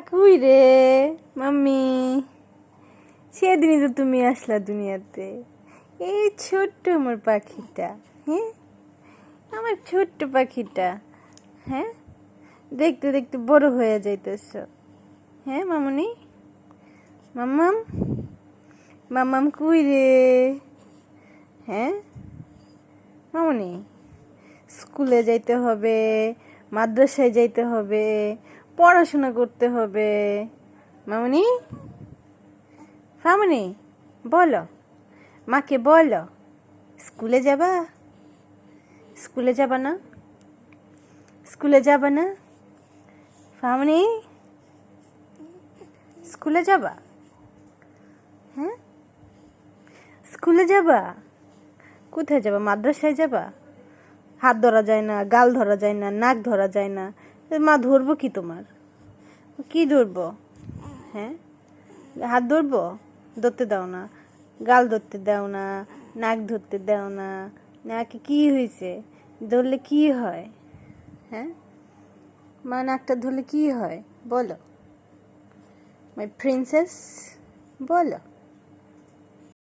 কই রে মাম্মি, সেদিনই তো তুমি আসলা দুনিয়াতে। এই ছোট্ট আমার পাখিটা, হ্যাঁ, আমার ছোট্ট পাখিটা, হ্যাঁ, দেখতে দেখতে বড় হয়ে যাইতেছ। হ্যাঁ মামুনি, মাম্মাম, মাম্মাম কই রে? হ্যাঁ মামুনি, স্কুলে যাইতে হবে, মাদ্রাসায় যাইতে হবে, পড়াশোনা করতে হবে। মামুনি, ফামুনি, বলো, মাকে বলো, স্কুলে যাবা? স্কুলে যাবা না? স্কুলে যাবা না ফামুনি? স্কুলে যাবা? হ্যাঁ, স্কুলে যাবা? কোথায় যাবা? মাদ্রাসায় যাবা? হাত ধরা যায় না, গাল ধরা যায় না, নাক ধরা যায় না, মা ধরবো কি তোমার? কি ধরবো? হ্যাঁ, হাত ধরবো? ধরতে দাও না, গাল ধরতে দাও না, নাক ধরতে দাও না। নাকে কি হয়েছে? ধরলে কি হয়? হ্যাঁ, মা নাকটা ধরলে কি হয় বলো, মাই প্রিন্সেস, বলো।